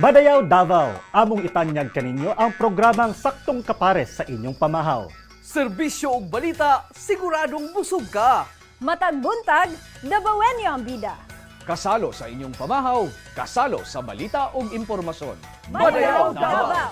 Madayaw Davao, among itanyag kaninyo ang programang saktong kapares sa inyong pamahaw. Serbisyo ug balita, siguradong busog ka. Matag buntag, Davaoenyo ang bida. Kasalo sa inyong pamahaw, kasalo sa balita ug impormasyon. Madayaw Davao.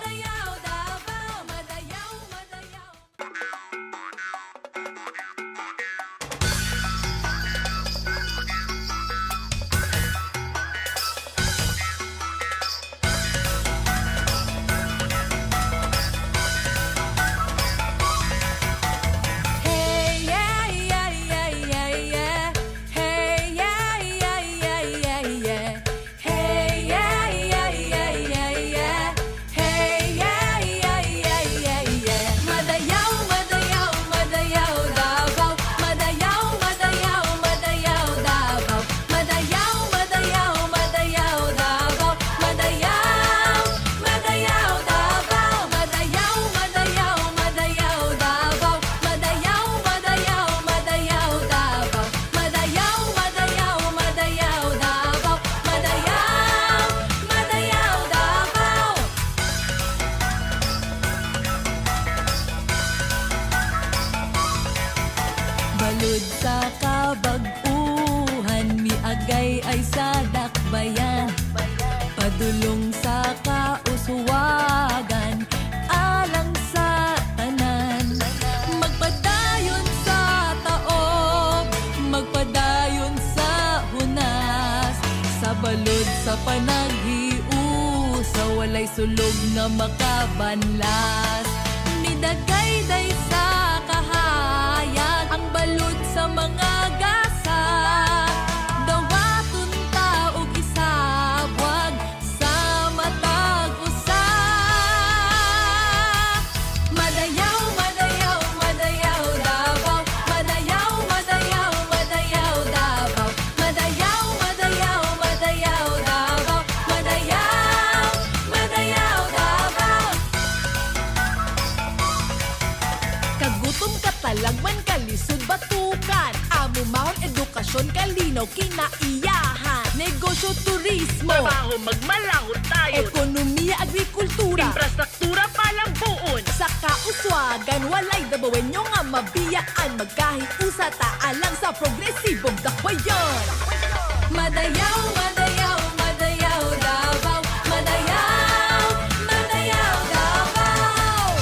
Balud sa kabag-uhan, miagay ay sa dakbayan. Padulong sa kauswagan, alang sa tanan. Magpadayon sa taob, magpadayon sa hunas. Sa balud sa panaghiu, sa walay sulog nga makabanlas. Midagay day sa kahayag, ang balud sa mga gasa. Dawaton ta og isabwag sa matag usa. Madayaw, madayaw, madayaw Davao. Madayaw, madayaw, madayaw Davao. Madayaw, madayaw, madayaw Davao. Madayaw, madayaw Davao. Kagutom katalagman kalisod batukan. Amo mahon edukasyon kalinaw kinaiyahan. Negosyo turismo, Trabaho magmalahot tayo. ekonomiya agrikultura. Infrastruktura palang buon. Sa kauswagan walay Davaoenyo nga mabiyaan. Magkahiusa ta alang sa progresibong dakbayan. Madayaw, madayaw, madayaw Davao. Madayaw, madayaw Davao.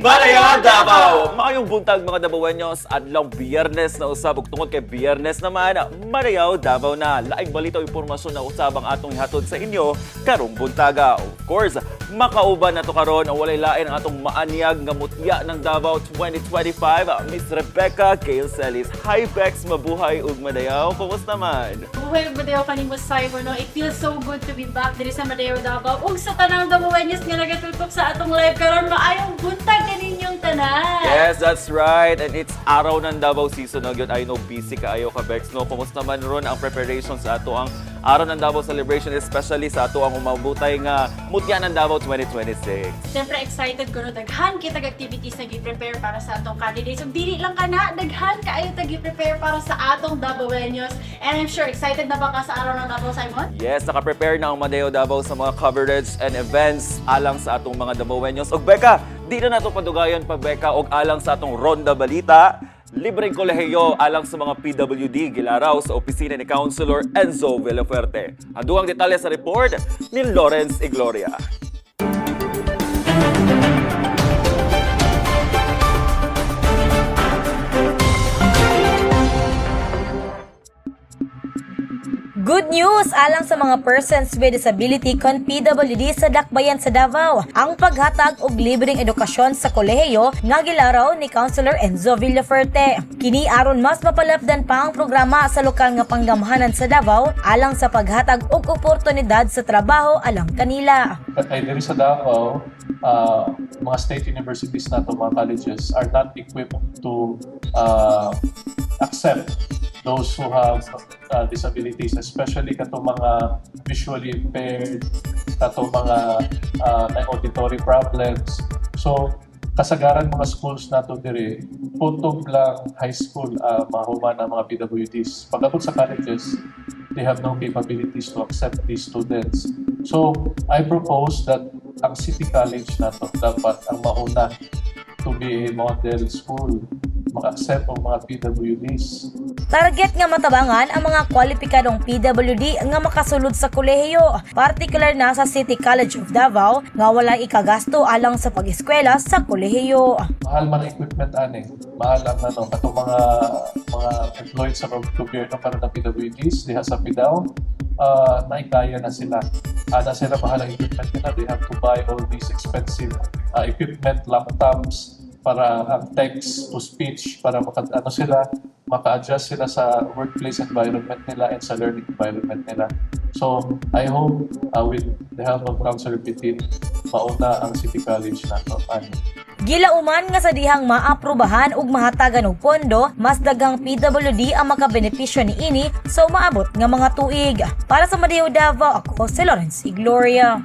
Madayaw Davao! Maayong buntag mga Davaoenyos, adlong Biyernes na usab ug tungod kay Biyernes naman, Madayaw Davao na. Laing balita o impormasyon na usab ang atong ihatod sa inyo karong buntaga. Of course, makauban nato karon ang walay lain ang atong maanyag nga mutya ng Davao 2025, Miss Rebecca Gail Celis. Hi Bex, mabuhay ug Madayaw. Kumusta man? Buhay Madayaw kanimo cyber no. It feels so good to be back diri sa Madayaw Davao. Ug sa tanang Davaoenyos nga nagatutok sa atong live karon, maayong buntag kaninyong tanan. Yes, that's right. And it's araw ng Davao season na yun. I know busy kaayo ka Bex, no? Kumusta man ron ang preparation sa ato ang araw ng Davao celebration, especially sa ato ang umabutay nga mutya ng Davao 2026. Siyempre excited ko no, daghan kitag activities na gi-prepare para sa atong candidates. Ug dili lang kana, daghan kaayo ta gi-prepare para sa atong Davaoenyos. And I'm sure excited na ba ka sa araw ng Davao, Simon? Yes, naka-prepare na ang Madayaw Davao sa mga coverage and events alang sa atong mga Davaoenyos. Og Becca, di na nato padugayon pa Becca og alang sa atong Ronda Balita. Libreng kolehiyo alang sa mga PWD gilaraw sa opisina ni Councilor Enzo Villafuerte. Ang dugang detalye sa report ni Lawrence Igloria. Good news alang sa mga persons with disability kon PWD sa dakbayan sa Davao. Ang paghatag og libreng edukasyon sa kolehiyo nga gilaraw ni Councilor Enzo Villafuerte. Kini aron mas mapalapdan pa ang programa sa lokal nga panggamhanan sa Davao alang sa paghatag og oportunidad sa trabaho alang kanila. Ay diri sa Davao, mga state universities nato, mga colleges are not equipped to accept those who have disabilities, especially katong mga visually impaired, katong mga may auditory problems. So, kasagaran mga schools nato diri, puntog lang high school mahuman ang mga PWDs. Pagabot sa colleges, they have no capabilities to accept these students. So, I propose that ang City College nato dapat ang mauna to be a model school, mag-accept ang mga PWDs. Target nga matabangan ang mga kwalipikadong PWD nga makasulod sa kolehiyo, partikular na sa City College of Davao nga wala ikagasto alang sa pag-eskwela sa kolehiyo. Mahal man ang equipment ani, mahal ang katong mga employed sa gobyerno para na PWDs diha sa PIDAW, naikaya na sila. Na sila mahal ang equipment nila, they have to buy all these expensive equipment, laptops, para ang text to speech, para maka-adjust sila sa workplace environment nila and sa learning environment nila. So, I hope with the help of Councilor Pitin, mauna ang City College na ito. Gilauman nga sa dihang maaprubahan ug mahatagan og pondo, mas daghang PWD ang makabenepisyo niini sa umaabot nga mga tuig. Para sa Madeo Davao, ako si Lawrence Igloria.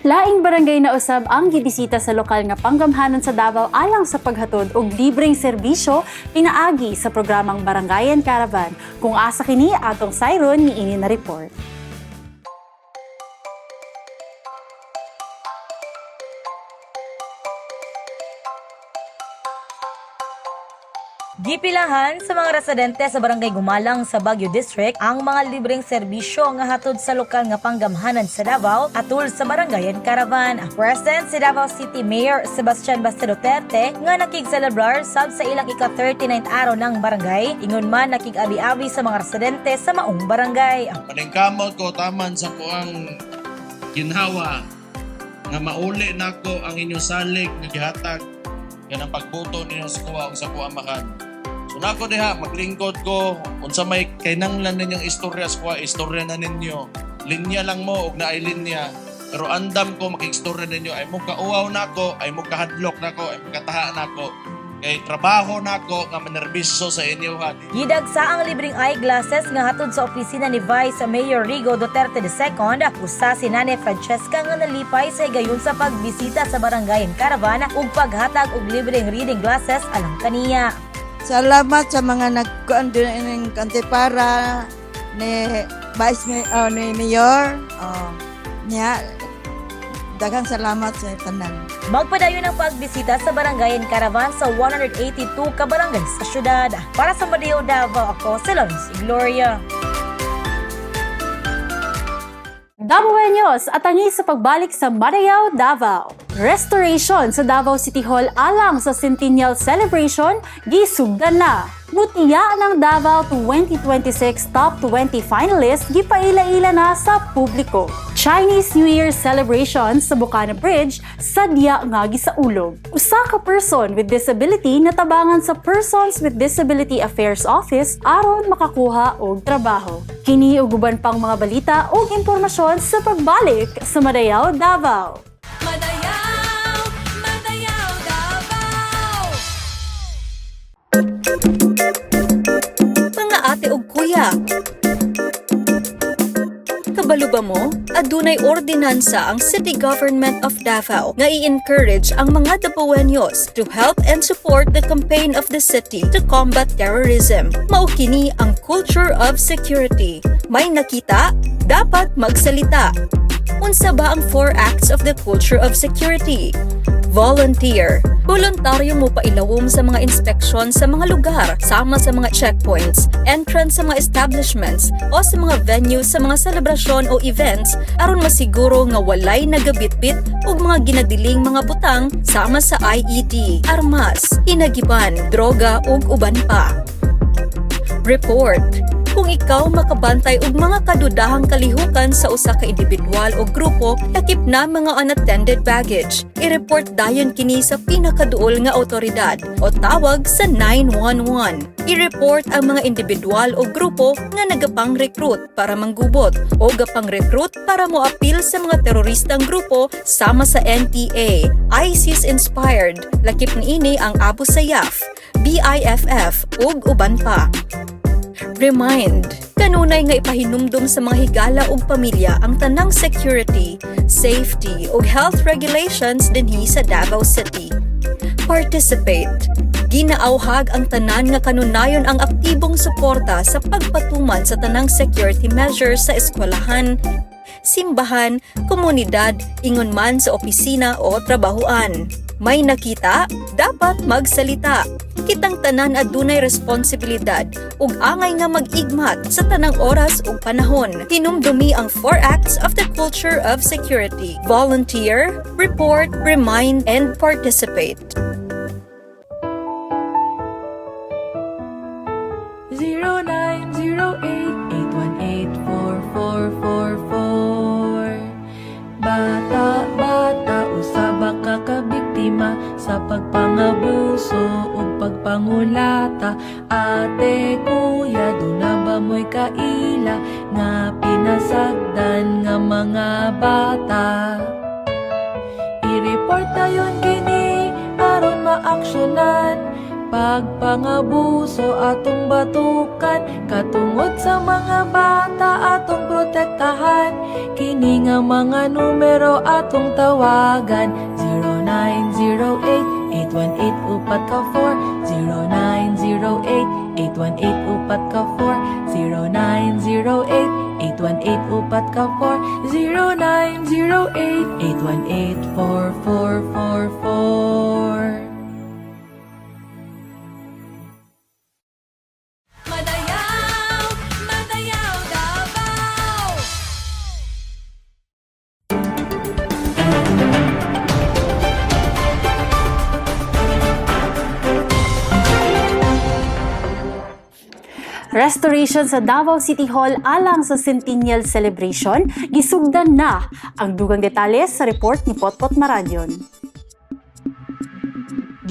Laing barangay na usab ang gibisita sa lokal nga panggamhanan sa Davao alang sa paghatod og libreng serbisyo pinaagi sa programang Barangayan Caravan. Kung asa kini atong sayron niini na report. Gipilahan sa mga residente sa Barangay Gumalang sa Baguio District ang mga libreng serbisyo nga hatod sa lokal nga panggamhanan sa Davao atul sa Barangayan Caravan. Present si Davao City Mayor Sebastian Basta Duterte nga nakig-celebrar sab sa ilang ika-39th araw ng barangay, ingon man nakig-abi-abi sa mga residente sa maong barangay. Paningkamot ko taman sa kuang ginhawa nga mauli nako ang inyong salig nga gihatag kanang pagboto ninyo sa kuha o sa kuamahan. So nako diha, maglingkod ko, unsa may kainanglan ninyong istorya sa kuha, istorya na ninyo. Linya lang mo, og naay linya. Pero andam ko, makikistorya ninyo, ay mo kauaw nako, ay mo kahadlok nako, ay mo kataha nako. Kay trabaho nako nga manerbiso sa inyo ha. Gidagsa ang libreng eyeglasses nga hatod sa opisina ni Vice Mayor Rigo Duterte II, usa si Nanay Francesca nga nalipay sa higayon sa pagbisita sa Barangayan Caravan ug paghatag og libreng reading glasses alang kaniya. Salamat sa mga nagkuan din ng kantipara ni Vice ni Mayor. Niya daghang salamat sa tanan. Magpadayon ang pagbisita sa Barangayan Caravan sa 182 ka barangay sa syudad. Para sa Madeo Davao, ako si Lawrence Igloria. Davaoenos atangi sa pagbalik sa Madeo Davao. Restoration sa Davao City Hall alang sa Centennial Celebration gisugdan na. Mutiya ng Davao 2026 Top 20 finalists gipaila-ila na sa publiko. Chinese New Year celebration sa Bukana Bridge sadya nga gisaulog. Usa ka person with disability natabangan sa Persons with Disability Affairs Office aron makakuha og trabaho. Kini ug uban pang mga balita ug impormasyon sa pagbalik sa Madeo Davao. Madayaw, Madayaw, Davao! Mga ate ug kuya, kabalo ba mo? Adunay ordinansa ang City Government of Davao nga i-encourage ang mga Davaoenos to help and support the campaign of the city to combat terrorism. Mao kini ang culture of security. May nakita, dapat magsalita. Unsa ba ang 4 acts of the culture of security? Volunteer. Voluntaryo mo pailawom sa mga inspeksyon sa mga lugar, sama sa mga checkpoints, entrance sa mga establishments, o sa mga venues sa mga selebrasyon o events aron masiguro nga walay nagabitbit o mga ginadiling mga butang sama sa IED, armas, hinagiban, droga ug uban pa. Report. Kung ikaw makabantay og mga kadudahang kalihukan sa usa ka individual o grupo, lakip na mga unattended baggage, i-report dayon kini sa pinakaduol nga awtoridad o tawag sa 911. I-report ang mga individual o grupo nga nagapang-recruit para manggubot o gapang-recruit para moapil sa mga teroristang grupo sama sa NPA, ISIS-inspired, lakip niini ang Abu Sayyaf, BIFF ug uban pa. Remind, kanunay nga ipahinumdum sa mga higala ug pamilya ang tanang security, safety ug health regulations dinhi sa Davao City. Participate. Ginaauhag ang tanan nga kanunayon ang aktibong suporta sa pagpatuman sa tanang security measures sa eskwelahan, simbahan, komunidad, ingon man sa opisina o trabahoan. May nakita, dapat magsalita. Kitang tanan adunay responsibilidad ug angay nga mag-igmat sa tanang oras ug panahon. Hinumdumi ang 4 acts of the culture of security: volunteer, report, remind, and participate. 0908-818-4444 Bata, usaba ka kabiktima sa pagpangabuso o pagpangulata. Ate, kuya, duna ba mo'y kaila nga pinasagdan nga mga bata? I-report tayon kini aron maaksyonan pagpangabuso atong batukan, katungod sa mga bata atong protektahan. Kini nga mga numero atong tawagan: 0908-818-4, 0908-818-4, 0908-818-4, 0908-818-4444. Restoration sa Davao City Hall alang sa Centennial Celebration, gisugdan na. Ang dugang detalye sa report ni Potpot Maranyon.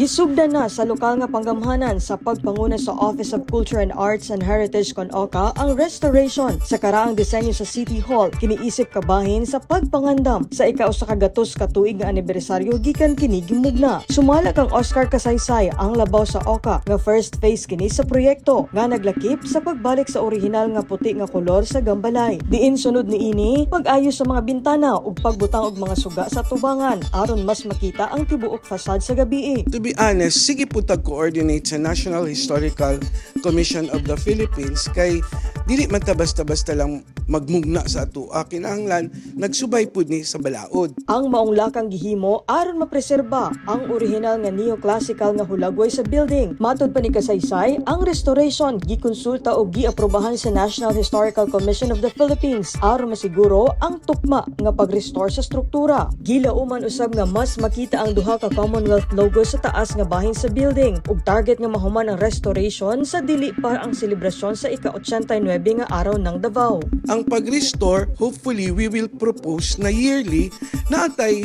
Gisugdan na sa lokal nga panggamhanan sa pagpanguna sa Office of Culture and Arts and Heritage CONOCA ang restoration sa karaang disenyo sa City Hall, kiniisip kabahin sa pagpangandam sa ika-usa ka gatos ka tuig nga anibersaryo gikan kini gimugna. Sumala kang Oscar Kasaysay ang labaw sa OCA nga first phase kini sa proyekto nga naglakip sa pagbalik sa orihinal nga puti nga kolor sa Gambalay. Diin sunod niini pag-ayos sa mga bintana ug pagbutang og mga suga sa tubangan aron mas makita ang tibuok fasad sa gabii. To be honest, sige po tag-coordinate sa National Historical Commission of the Philippines kay dili man ta basta-basta lang magmugna sa ato. Kinahanglan nagsubay pud ni sa balaod. Ang maong lakang gihimo aron mapreserba ang orihinal nga neoclassical nga hulagway sa building. Matud pa ni Kasaysay, ang restoration gikonsulta o giaprobahan sa National Historical Commission of the Philippines aron masiguro ang tukma nga pag-restore sa struktura. Gilauman usab nga mas makita ang duha ka Commonwealth logo sa taas nga bahin sa building ug target nga mahuman ang restoration sa dili pa ang selebrasyon sa ika-89 nga araw ng Davao. Ang pag-restore, hopefully we will propose na yearly na atay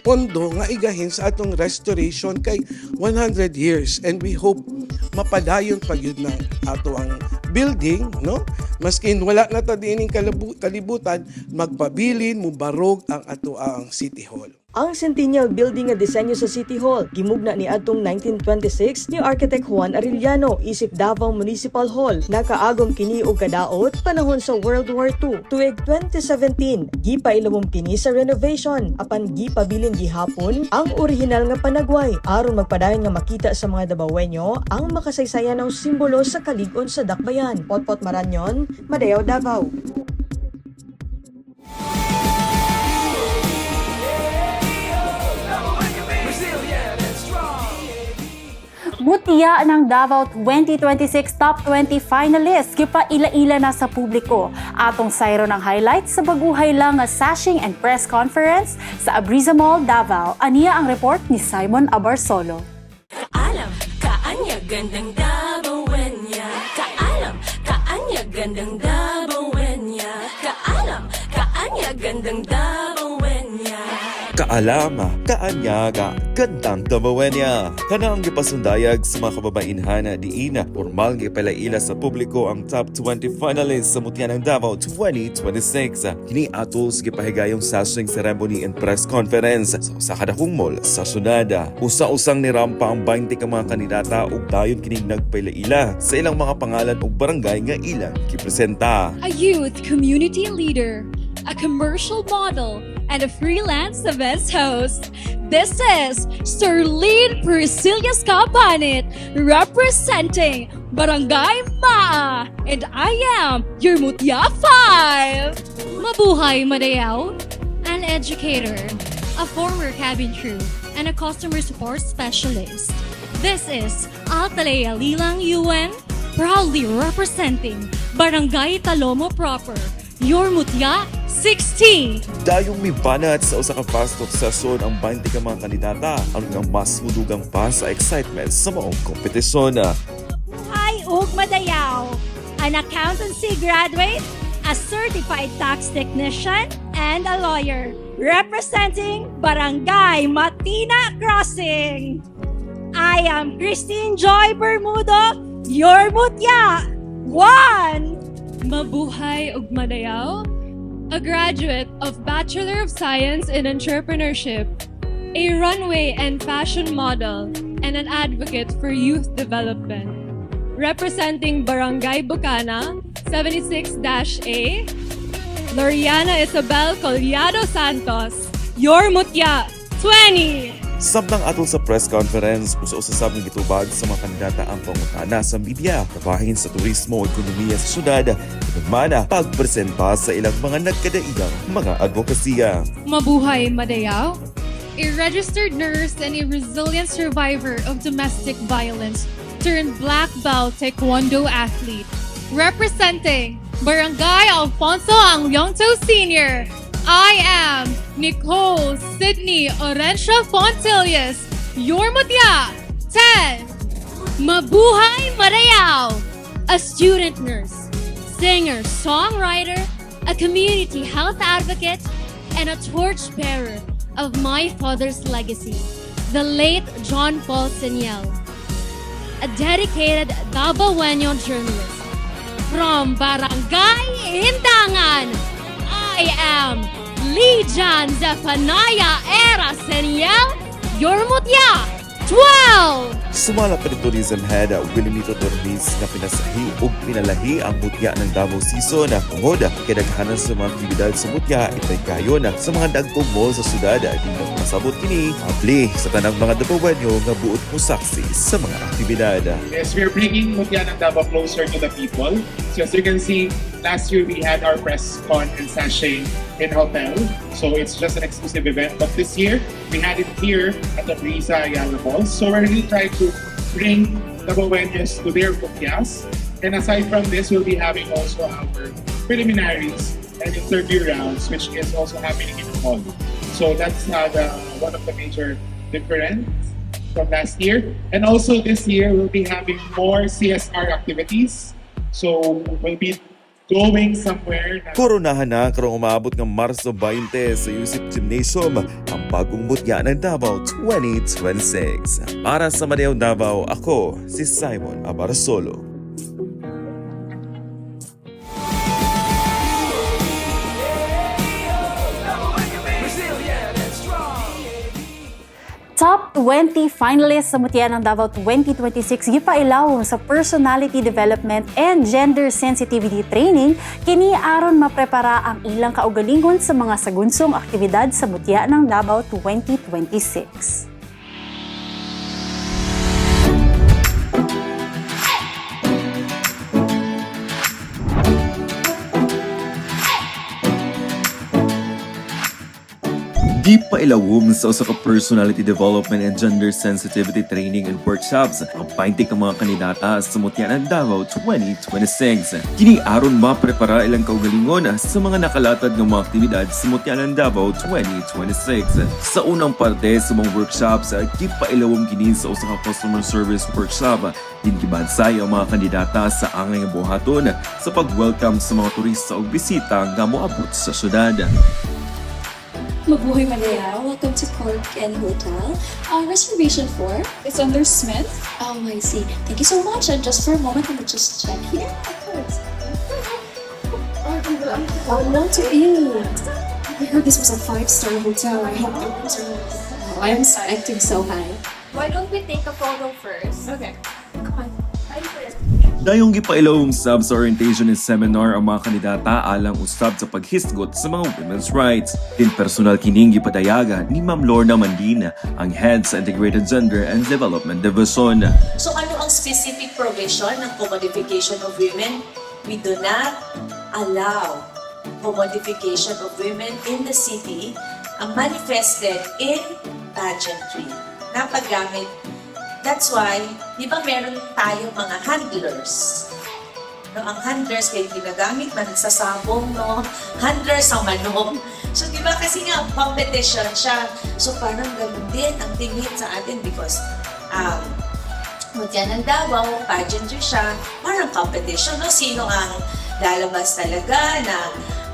pondo nga igahin sa atong restoration kay 100 years, and we hope mapadayon pag yun na ato ang building, no? Maskin wala na ta diining kalibutan, magpabilin, mubarog ang ato ang City Hall. Ang Centennial Building nga disenyo sa City Hall gimugna ni adtong 1926 ni Architect Juan Arellano isip Davao Municipal Hall. Nakaagom kini og kadaot panahon sa World War II. Tuig 2017, gipailumom kini sa renovation apan gipabilin gihapon ang orihinal nga panagway aron magpadayon nga makita sa mga Davaoenyo ang makasaysayan ng simbolo sa kalig-on sa dakbayan. Potpot Maranyon, Madeo, Davao. Mutya ng Davao 2026 Top 20 finalists gipaila-ila na sa publiko. Atong sayro ng highlights sa baguhay lang nga sashing and press conference sa Abriza Mall, Davao. Aniya ang report ni Simon Abarsolo. Alam, kaanya gandang Davaoenya. Kaalam, kaanya gandang Dabawenyo. Kaalam, kaanya, gandang Dabawenyo. Kaalama, kaanyaga, gandang Dabawenyo. Kana ang gipasundayag sa mga kababainhan na diina formal nga ipalaila sa publiko ang top 20 finalists sa Mutya ng Davao 2026. Kini atol sa gipahigayong saswing ceremony and press conference sa usa ka dakong mall sa syudad. Usa-usang nirampa ang 20 ka mga kandidata ug dayon kining nagpailaila sa ilang mga pangalan ug barangay nga ilang gipresenta. A youth community leader, a commercial model, and a freelance events host. This is Sterling Priscillas Cabanit, representing Barangay Maa, and I am your Mutya 5! Mabuhay Madayao, an educator, a former cabin crew, and a customer support specialist. This is Altalea Lilang Yuen, proudly representing Barangay Talomo proper, your Mutya 16! Dayong may banat sa usa ka fast talk session ang 20 ka mga kandidata ang nga mas mudugang pa sa excitement sa maong kompetisyon. Hi, Ug Madayao, an accountancy graduate, a certified tax technician, and a lawyer, representing Barangay Matina Crossing. I am Christine Joy Bermudo, your Mutya 1! Mabuhay ug Madayao, a graduate of Bachelor of Science in Entrepreneurship, a runway and fashion model, and an advocate for youth development. Representing Barangay Bukana, 76-A, Loriana Isabel Collado Santos, your Mutya 20! Samtang atol sa press conference, usa-usasab ng gitubag sa mga kandidata ang pangutana sa media, kabahin sa turismo o ekonomiya sa syudad, nagmana pagpresenta sa ilang mga nagkadaigang mga advokasya. Mabuhay Madayao, a registered nurse and a resilient survivor of domestic violence turned black belt taekwondo athlete. Representing Barangay Alfonso Angyongto Sr., I am Nicole Sydney Orensia Fontillas, your Mutya 10! Mabuhay Madayao, a student nurse, singer, songwriter, a community health advocate, and a torchbearer of my father's legacy, the late John Paul Seniel, a dedicated Dabawenyo journalist. From Barangay Indangan, I am Lijan Zephaniah Era Seniel, your Mutya 12! Sumala pa ni tourism head Willimito Torres na pinasahi o pinalahi ang Mutya ng Davao season tungod kay daghanan sa mga aktibidad sa Mutya itay kayon sa mga dagkong mall sa syudad di na masabot kini abli sa tanang mga Dabawenyo nga buot mo saksi sa mga aktibidad. Yes, we're bringing Mutya ng Davao closer to the people. So as you can see, last year we had our press con and sachet in hotel. So it's just an exclusive event. But this year, we had it here at the Brisa Ayala Mall. So we're really trying to bring Dabawenyos to their Mutyas. And aside from this, we'll be having also our preliminaries and interview rounds, which is also happening in the mall. So that's one of the major difference from last year. And also this year, we'll be having more CSR activities. So we'll be going somewhere. Koronahan na karong umaabot ng Marso 20 sa Yusip Gymnasium ang bagong Mutya ng Davao 2026. Para sa Madayao Davao, ako si Simon Abarsolo. Top 20 finalists sa Mutya ng Davao 2026 gipailawom sa personality development and gender sensitivity training kini aron maprepara ang ilang kaugalingon sa mga sagunsong aktibidad sa Mutya ng Davao 2026. Gipailawom sa usa ka personality development and gender sensitivity training and workshops ang paintik ng mga kandidata sa Mutyanan Davao 2026. Kini aron maprepara ilang kaugalingon sa mga nakalatad ng mga aktibidad sa Mutyanan Davao 2026. Sa unang parte sa mga workshops, gipailawom kini sa usa ka customer service workshop. Din gibansay ang mga kandidata sa angay nga buhaton sa pag-welcome sa mga turista o bisita nga moabot sa syudad. Mabuhay Malaya, welcome to Cork and Hotel. Reservation 4, it's under Smith. Oh, I see. Thank you so much. And just for a moment, let me just check here. Of course. Oh, not to eat. I heard this was a 5-star hotel. I hope the rooms are nice. I'm acting so high. Why don't we take a photo first? Okay. Come on. Dayong gipailawom sab sa orientation and seminar ang mga kandidata alang usab sa paghisgot sa mga women's rights. Din personal kining gipadayaga ni Ma'am Lorna Mandina, ang head sa Integrated Gender and Development Division. So ano ang specific provision ng commodification of women? We do not allow commodification of women in the city ang manifested in pageantry na paggamit. That's why, di ba meron tayong mga handlers? No, ang handlers kayo ginagamit na nagsasabong, no? Handlers ang manok. So, di ba kasi nga, competition siya. So, parang ganun din ang tingin sa atin because Mutyanan Davao, pageantry siya, parang competition, no? Sino ang lalabas talaga na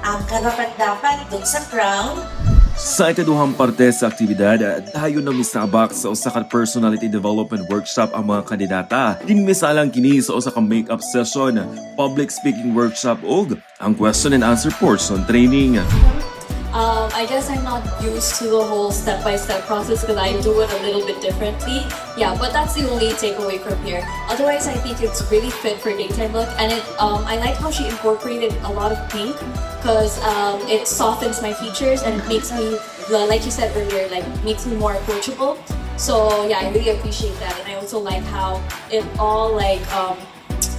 ang karapat-dapat dun sa crown? Sa ikaduhang parte sa aktibidad, tayo na misabak sa usa ka personality development workshop ang mga kandidata. Din misalang kini sa usa ka makeup session, public speaking workshop ug ang question and answer portion training. I guess I'm not used to the whole step-by-step process because I do it a little bit differently. Yeah, but that's the only takeaway from here. Otherwise, I think it's really fit for daytime look, and I like how she incorporated a lot of pink because it softens my features and it makes me, like you said earlier, like makes me more approachable. So yeah, I really appreciate that, and I also like how it all like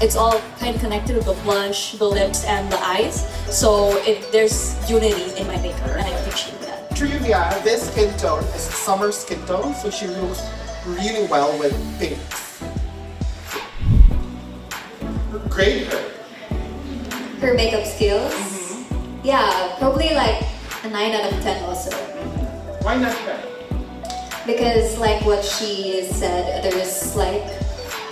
it's all kind of connected with the blush, the lips, and the eyes. So there's unity in my makeup, and I appreciate that. Trivia, this skin tone is a summer skin tone, so she goes really well with pinks. Great her. Her makeup skills? Yeah, probably like a 9 out of 10 also. Why not her? Because like what she said, there's like,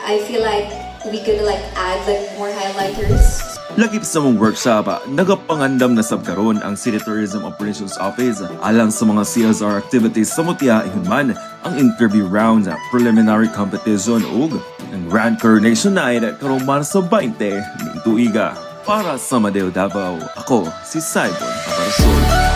I feel like we could like add like more highlighters. Lagip sa mong workshop, nagapangandam na sabkaron ang City Tourism Operations Office alang sa mga CSR activities sa Mutya Ihunman, ang interview round, preliminary competition ug ang Grand Coronation Night karong Marso 20 ning tuiga. Para sa Madeo Davao, ako si Simon Caparazon.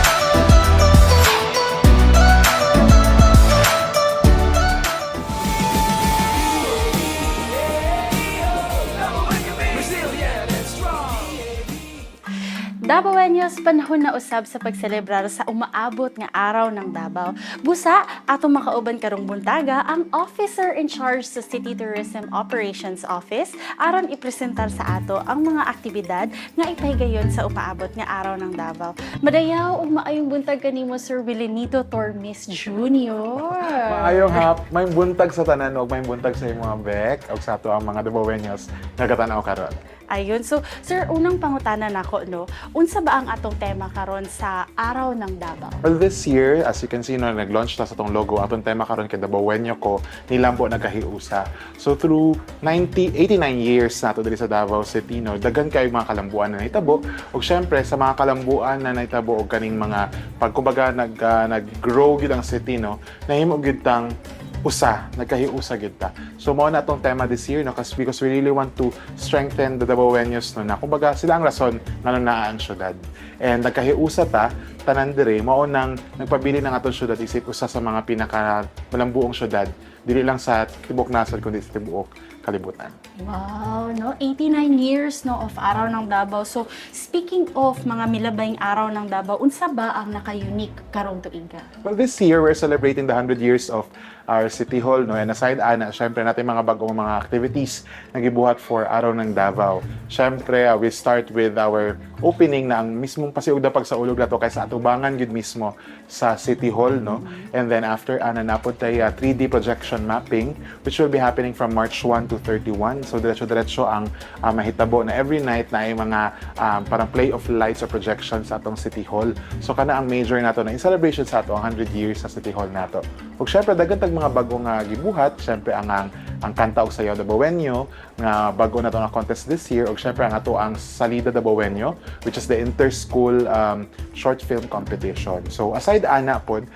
Davaoenos, panahon na usab sa pagselebrar sa umaabot nga araw ng Davao. Busa, atong makauban karong buntaga ang officer in charge sa City Tourism Operations Office aron ipresentar sa ato ang mga aktibidad nga ipahigayon sa umaabot nga araw ng Davao. Madayaw ug maayong buntag kanimo Sir Belenito Tormes Jr. Maayong hap, may buntag sa tanan ug may buntag sa imong bek ug sa ato ang mga Davaoenos nga katanaw karon. Ayun. So, sir, unang pangutanan nako, no? Unsa ba ang atong tema karon sa Araw ng Davao? Well, this year, as you can see, no, nag-launch ta sa itong logo, atong tema karon kay Davaoenyo ko, nilambo nagkahiusa. So, through 89 years nato diri sa Davao City, no, daghan kay mga kalambuan na naitabo. Ug syempre, sa mga kalambuan na naitabo og kaning mga pagkumbaga nag-grow gid ang city, no, nahimo gid tang usa, nagkahiusa gid ta. So mao na atong tema this year, no, because we really want to strengthen the Davaoenos, no, na kumbaga sila ang rason nga naa ang syudad. And nagkahiusa ta tanan dire mao nang nagpabili ng atong syudad isip usa sa mga pinaka malambuong syudad dili lang sa tibuok nasod kundi sa tibuok kalibutan. Wow, no? 89 years no of Araw ng Davao. So, speaking of mga milabayng Araw ng Davao, unsa ba ang naka-unique karong tuiga? Well, this year, we're celebrating the 100 years of our City Hall, no? And aside, Ana, syempre natin mga bagong mga activities na gibuhat for Araw ng Davao. Syempre, we start with our opening na ang mismong pasiugda pag sa ulog nato kay sa atubangan gid mismo sa City Hall, no? And then after, Ana, napod tayo 3D projection mapping, which will be happening from March 1 to 31. So, diretso-diretso ang mahitabo na every night na ay mga parang play of lights or projections sa atong City Hall. So, kana ang major nato na in celebration sa ato, ang 100 years sa City Hall nato. Ug syempre, dagantag mga bagong gibuhat, syempre ang Kanta og Sayaw Dabawenyo, nga bago na to na contest this year, ug syempre ang ato ang Salida Dabawenyo, which is the inter-school short film competition. So, aside ana pod,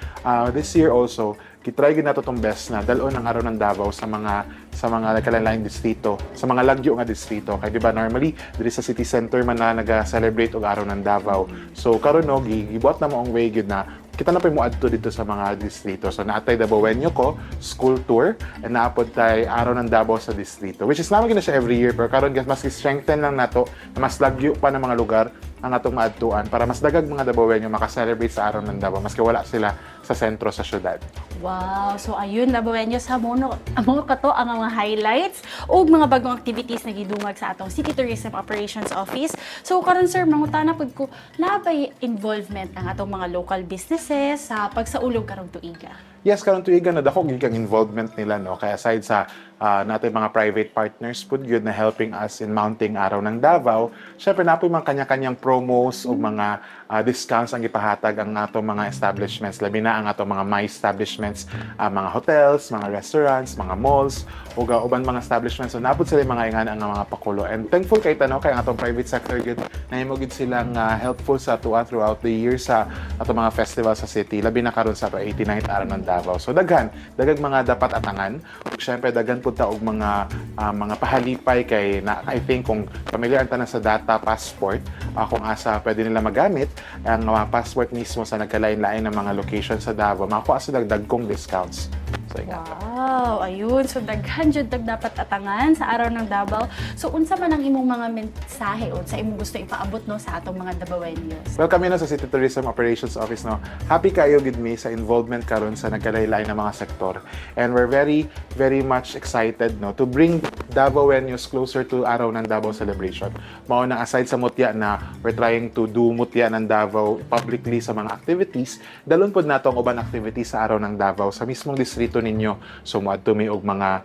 this year also, kitry gid nato tong best na dalon ang Araw ng Davao sa mga kalain-laing distrito, sa mga lagyo nga distrito. Kay di ba normally diri sa city center man na naga-celebrate og Araw ng Davao. So karon no gibuhat na mo ang way gid na kita na pa mo adto dito sa mga distrito. So naatay Dabawenyo ko school tour and naapod tay Araw ng Davao sa distrito, which is naman gina siya every year, pero karon mas strengthen lang nato na mas lagyo pa ng mga lugar ang atong maadtuan para mas dagag mga Dabawenyo maka-celebrate sa Araw ng Davao maski wala sila sa sentro sa syudad. Wow! So ayun, Dabawenyo, sa mono kato ang mga highlights o mga bagong activities na gidungag sa atong City Tourism Operations Office. So karon sir, mangutana pud ko, labay involvement ang atong mga local businesses sa pagsaulog karong tuiga? Yes, karong tuiga na dako gid kang involvement nila, no? Kaya aside sa natin mga private partners pud gyud na helping us in mounting Araw ng Davao, syempre napoy mga kanya-kanyang promos o mga discounts ang ipahatag ang atong mga establishments, labi na ang atong mga my establishments, mga hotels, mga restaurants, mga malls, o uban mga establishments. So napod sila mga ingana ang mga pakulo. And thankful kay tanaw kay ang atong private sector gyud na himo gyud silang helpful sa tuwa throughout the year sa atong mga festival sa city, labi na karon sa 89th Araw ng Davao. So daghang mga dapat atangan. Syempre daghan pud ta og mga pahalipay kay na I think kung familiar ang tanan sa data passport, kung asa pwede nila magamit ang passport mismo sa nagkalain-lain ng mga location sa Davao, makuha sila dagkong discounts. So, wow, ayun. So, daghan jud dapat atangan sa Araw ng Davao. So, unsa man ang imong mga mensahe o sa imong gusto ipaabot no sa atong mga Dabawenyos? Well, kami na sa City Tourism Operations Office, no, happy kayo gid me sa involvement karon sa nagkalain-lain ng mga sektor. And we're very, very much excited no to bring Dabawenyos closer to Araw ng Davao celebration. Mao na aside sa mutya na we're trying to do mutya ng Davao publicly sa mga activities, dalon pod nato ang uban activities sa Araw ng Davao sa mismong distrito ninyo. So moadto mi og mga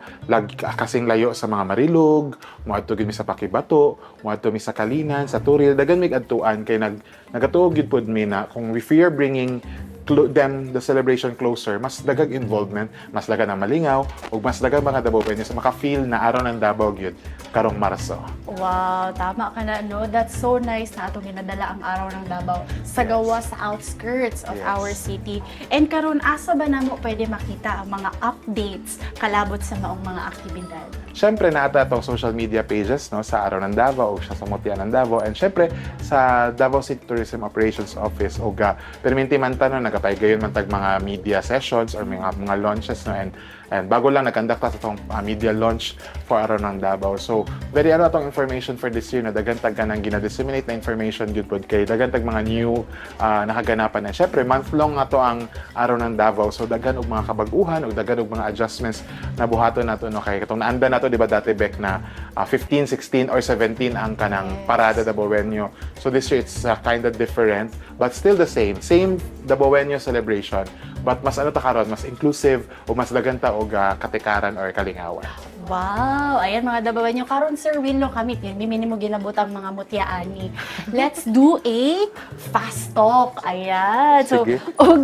kasing layo sa mga Marilog, moadto gid mi sa Pakibato, moadto mi sa Kalinan, sa Turil, dagan mig adtuan kay nagatuog gid pod mi na kung if we are bringing them the celebration closer, mas dagag involvement, mas dagan ang malingaw, ug mas dagang mga Dabawenyos maka-feel na Araw ng Davao gyud karong Marso. Wow, tama ka na, no? That's so nice na atong ginadala ang Araw ng Davao sa gawa sa outskirts of our city. And karon asa ba namo pwede makita ang mga updates kalabot sa maong mga aktibidad? Syempre naata itong social media pages no sa Araw ng Davao o siya sa Mutya ng Davao, and syempre sa Davao City Tourism Operations Office o perminti man tanon nagapaygayon man tag mga media sessions or mga launches no, and bago lang nag-conduct sa itong media launch for Araw ng Davao. So very atong information for this year na dagantag ka nang gina-disseminate na information gyud pod kay dagantag mga new nakaganapan na. Syempre month long ato ang Araw ng Davao, so daghan og mga kabag-uhan ug daghan og mga adjustments na buhaton nato no kay katong naanda nato di ba dati Beck na 15, 16 or 17 ang kanang parada Dabawenyo. So this year it's kind of different but still the same Dabawenyo celebration, but mas karon mas inclusive o mas daghan ta og katikaran or kalingawan. Wow! Ayan mga Dabawenyo, karon Sir Willo kami mimini mo ginabot ang mga mutyaani. Let's do a fast talk. Ayan. So,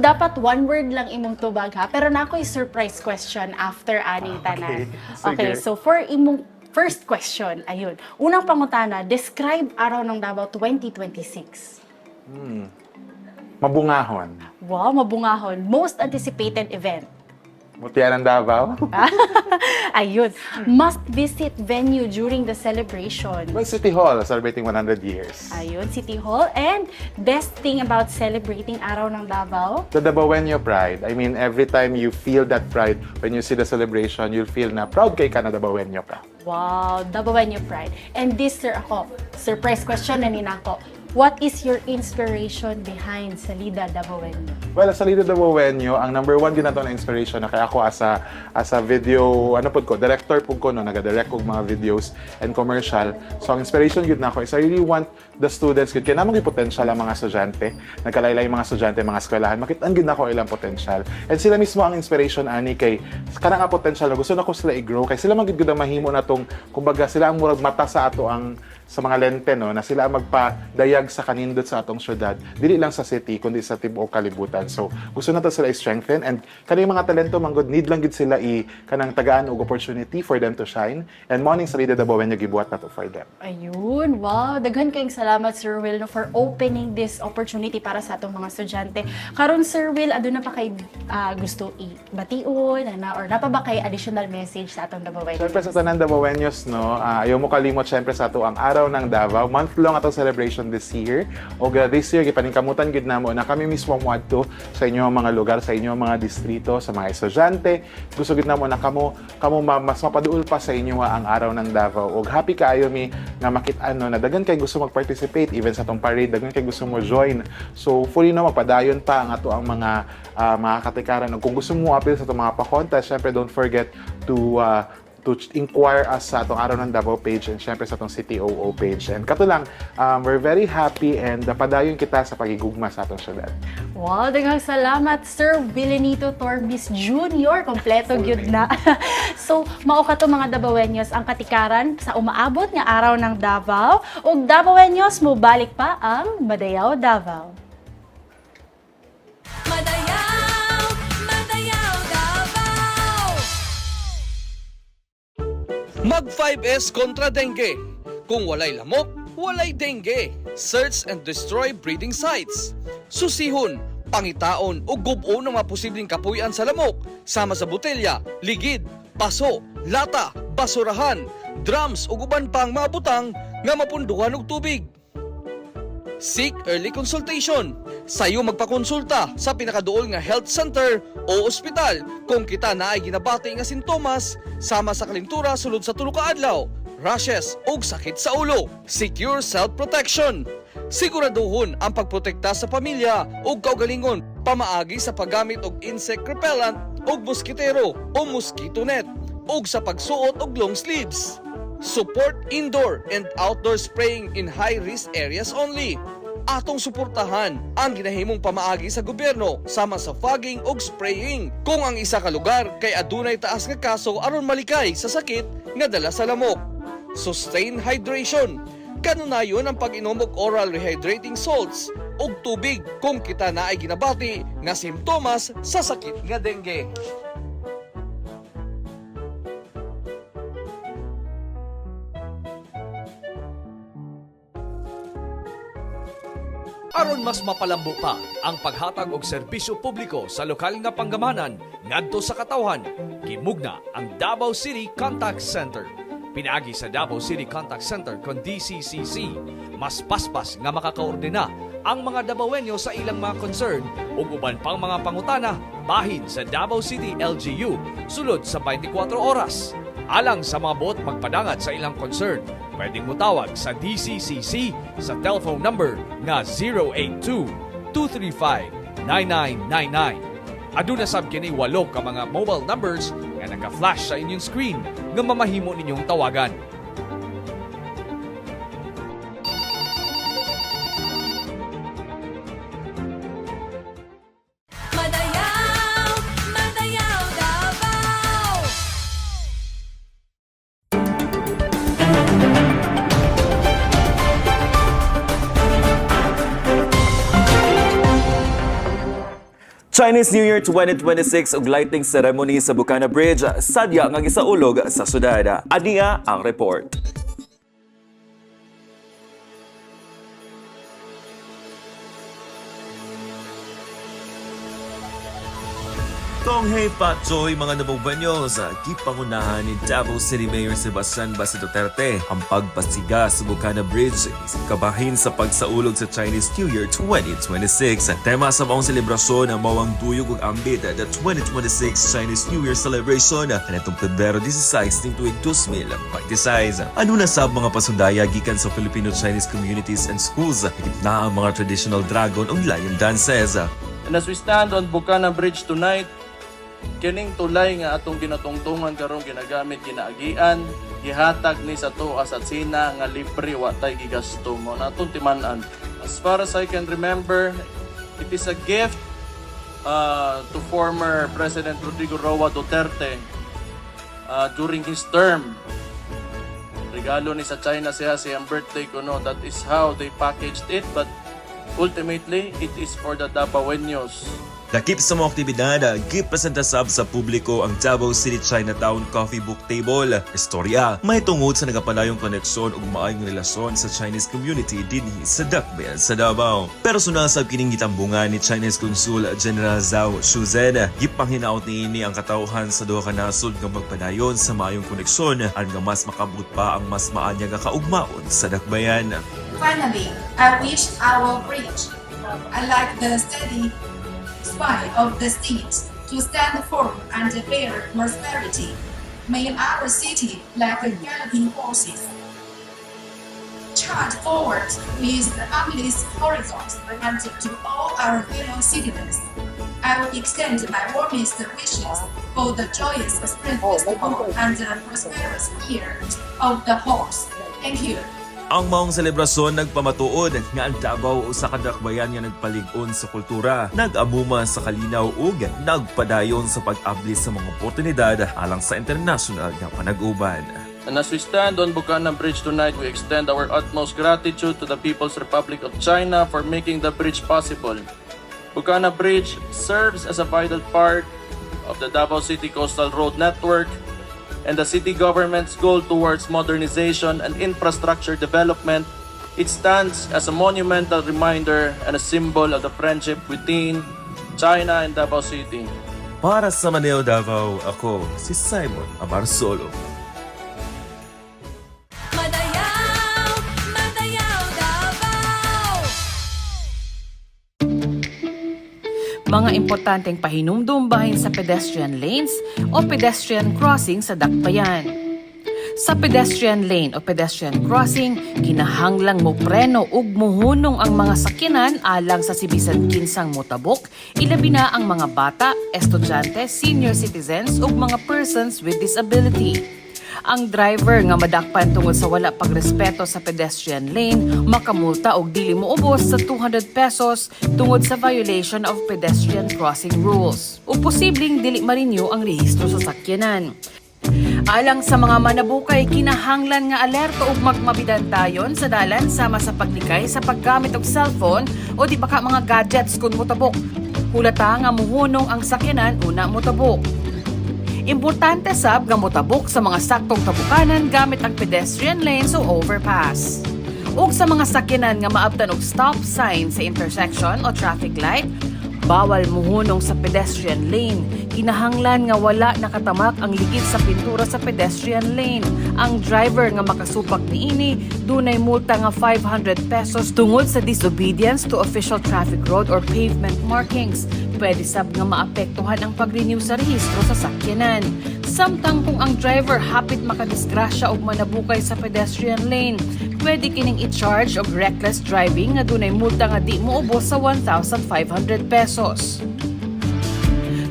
dapat one word lang imong tubag ha. Pero na ako'y surprise question after aning tanan. Okay, so for imong first question, ayun. Unang pangutana, describe Araw ng Davao 2026. Mabungahon. Wow, mabungahon. Most anticipated event. Mutya ng Davao. Ayun. Must visit venue during the celebration. Well, City Hall, celebrating 100 years. Ayun, City Hall. And best thing about celebrating Araw ng Davao? The Davaoenyo pride. I mean, every time you feel that pride, when you see the celebration, you'll feel na proud kay ka na Davaoenyo ka. Wow, Davaoenyo pride. And this, sir, ako, surprise question na ninako. What is your inspiration behind Salida Davaoenyo? Well, sa Salida Davaoenyo, ang number one ginato na inspiration na kaya ako as a video, director po ko, no, nag-direct ko mga videos and commercial. So, ang inspiration yun na ako is I really want the students, kaya naman yung potential ang mga estudyante, nagkalaylay mga estudyante, mga eskwelahan, makitaan gid nako ilang potential. And sila mismo ang inspiration ani kay kanang nga potential na gusto na ko sila i-grow, kay sila magid gud mahimo na tong, kumbaga sila ang murag mata sa ato ang sa mga lente, no, na sila magpadayag sa kanindot sa atong syudad, dili lang sa city kundi sa tibuok kalibutan. So gusto nato sila i-strengthen, and kaning mga talento manggod need lang gid sila kanang tagaan og opportunity for them to shine, and morning Salida Davaoenyo gibuhat nato for them. Ayun, wow. Daghan kayong salamat, Sir Will, no, for opening this opportunity para sa atong mga estudyante. Karon, Sir Will, aduna pa kay gusto i-bation, or napa ba kay additional message sa atong Davaoenyo? Siyempre sa tanan Davaoenyos, no, ayaw mo kalimot siyempre sa ato ang Araw ng Davao. Month-long atong celebration this year. O this year, gipaningkamutan gid namo na kami mismo muadto sa inyong mga lugar, sa inyong mga distrito, sa mga estudyante. Gusto gid namo na kamo mas mapaduol pa sa inyo ang Araw ng Davao. Og happy kaayo mi nga makit-an, no, na daghan kay gusto mag-participate even sa tong parade, daghan kay gusto mo join. So fully no magpadayon pa ang ato ang mga katikaran. Ug kung gusto mo appeal sa itong mga pa-contest, syempre don't forget to inquire us sa atong Araw ng Davao page, and syempre sa atong City OO page. And kato lang, we're very happy and padayon kita sa pagigugma sa atong syudad. Wow, daghang salamat, Sir Villanito Torbis Jr. Kompleto gyud na. So, mao ka to mga Davaoenyos ang katikaran sa umaabot nga Araw ng Davao. Ug Davaoenyos, mo balik pa ang Madayaw Davao. Mag 5S kontra dengue. Kung walay lamok, walay dengue. Search and destroy breeding sites. Susihon, pangitaon o gubo ng mga posibleng kapuyan sa lamok, sama sa botelya, ligid, paso, lata, basurahan, drums o uban pang mga butang nga mapunduhan og tubig. Seek early consultation. Sayo magpakonsulta sa pinakaduol nga health center o ospital kung kita na ay ginabati nga sintomas sama sa kalintura sulod sa tulo ka adlaw, rashes o sakit sa ulo. Secure self-protection. Siguraduhon ang pagprotekta sa pamilya o kaugalingon pamaagi sa paggamit og insect repellent o moskitero o mosquito net o sa pagsuot og long sleeves. Support indoor and outdoor spraying in high-risk areas only. Atong suportahan ang ginahimong pamaagi sa gobyerno sama sa fogging o spraying kung ang isa ka lugar kay adunay taas nga kaso aron malikay sa sakit nga dala sa lamok. Sustain hydration. Kanunayon ang pag-inom og oral rehydrating salts og tubig kung kita na ay ginabati nga simptomas sa sakit nga dengue. Aron mas mapalambo pa ang paghatag og serbisyo publiko sa lokal nga panggamanan ngadto sa katawhan, gimugna ang Davao City Contact Center. Pinaagi sa Davao City Contact Center kon DCCC, mas paspas nga makakaordina ang mga Davaoenyo sa ilang mga concern ug uban pang mga pangutana bahin sa Davao City LGU sulod sa 24 oras. Alang sa mga bot magpadangat sa ilang concern, pwedeng mutawag sa DCCC sa telephone number nga 082-235-9999. Aduna sab kini 8 ka mga mobile numbers nga naka-flash sa inyong screen nga mamahimo ninyong tawagan. Chinese New Year 2026 ug lighting ceremony sa Bucana Bridge sadya nga gisaulog sa syudad. Aniya ang report. Kong Hei Pat Joy, mga Dabawenyos, gipangunahan ni Davao City Mayor Sebastian Basi Duterte ang pagpasiga sa Bukana Bridge isip kabahin sa pagsaulog sa Chinese New Year 2026. Tema sa maong selebrasyon ang mawang tuyog ug ambit the 2026 Chinese New Year celebration na itong Pebrero 16 ng tuig 2026. Ano na sab mga pasundaya gikan sa Filipino-Chinese communities and schools, gitna ang mga traditional dragon ug lion dances. And as we stand on Bukana Bridge tonight, kining tulay nga atong ginatungtungan karong ginagamit ginaagian, gihatag ni sa to as at sina nga libre wa tay gigasto mo natong timan-an. As far as I can remember, it is a gift to former President Rodrigo Roa Duterte during his term. Regalo ni sa China siyang birthday ko, no, that is how they packaged it, but ultimately it is for the Davaoeños. Dakip sa mga aktibidad, gipresenta sab sa publiko ang Davao City Chinatown Coffee Book Table. Istorya, may tungod sa nagapalayong koneksyon ug maayong relasyon sa Chinese community dinhi sa Dakbayan sa Davao. Personal sab kining gitambungan ni Chinese Consul General Zhao Shuzhen, gipanghinaot niini ang katawhan sa duha ka nasod nga magpadayon sa maayong koneksyon aron nga mas makabut pa ang mas maanya nga kaugmaon sa Dakbayan. Finally, I wish our bridge, unlike the steady spine of the state, to stand firm and bear prosperity. May our city, like galloping horses, charge forward with boundless horizons and to all our fellow citizens. I will extend my warmest wishes for the joyous Spring Festival and the prosperous year of the horse. Thank you. Ang maong selebrasyon nagpamatuod nga ang Davao usa ka dakbayan nga nagpalig-on sa kultura, nag-amuma sa kalinaw ug nagpadayon sa pag-ablis sa mga oportunidad alang sa international nga panag-uban. And as we stand on Bukana Bridge tonight, we extend our utmost gratitude to the People's Republic of China for making the bridge possible. Bukana Bridge serves as a vital part of the Davao City Coastal Road Network and the city government's goal towards modernization and infrastructure development. It stands as a monumental reminder and a symbol of the friendship between China and Davao City. Para sa Maneo Davao, ako si Simon Amarsolo. Mga importanteng pahinumdum bahin sa pedestrian lanes o pedestrian crossing sa dakbayan. Sa pedestrian lane o pedestrian crossing, kinahanglang mo preno ug muhunong ang mga sakyanan alang sa si bisan kinsang motabok, ilabi na ang mga bata, estudyante, senior citizens ug mga persons with disability. Ang driver nga madakpan tungod sa wala pagrespeto sa pedestrian lane, makamulta og dili moubos sa 200 pesos tungod sa violation of pedestrian crossing rules. O posibleng dili ma-renew ang rehistro sa sakyanan. Alang sa mga manabukay, kinahanglan nga alerto ug magmabidantayon sa dalan sama sa paglikay sa paggamit og cellphone o di baka mga gadgets kung motabok. Hulata nga muhunong ang sakyanan una motabok. Importante sab nga motabok sa mga saktong tabukanan gamit ang pedestrian lanes o overpass. Ug sa mga sakyanan nga maabtan og stop sign sa intersection o traffic light, bawal muhunong sa pedestrian lane. Kinahanglan nga wala nakatamak ang ligid sa pintura sa pedestrian lane. Ang driver nga makasupak niini dunay multa nga 500 pesos tungod sa disobedience to official traffic road or pavement markings. Pwede sab nga maapektuhan ang pag-renew sa rehistro sa sakyanan. Samtang kung ang driver hapit makadisgrasya og manabukay sa pedestrian lane, pwede kining i-charge og reckless driving nga dunay multa nga di moubos sa 1,500 pesos.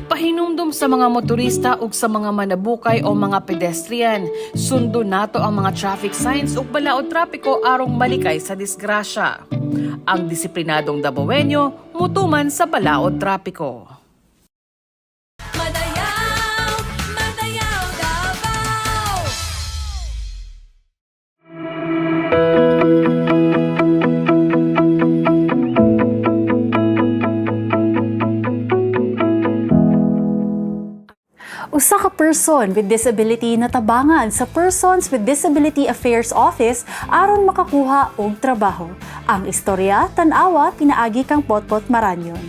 Pahinumdum sa mga motorista ug sa mga manabukay o mga pedestrian, sundo nato ang mga traffic signs ug balaod trapiko arong malikay sa disgrasya. Ang disiplinadong Davaoeño mutuman sa balaod trapiko. Usa ka person with disability natabangan sa Persons with Disability Affairs Office aron makakuha og trabaho. Ang istorya tan-awa pinaagi kang Potpot Maranyon.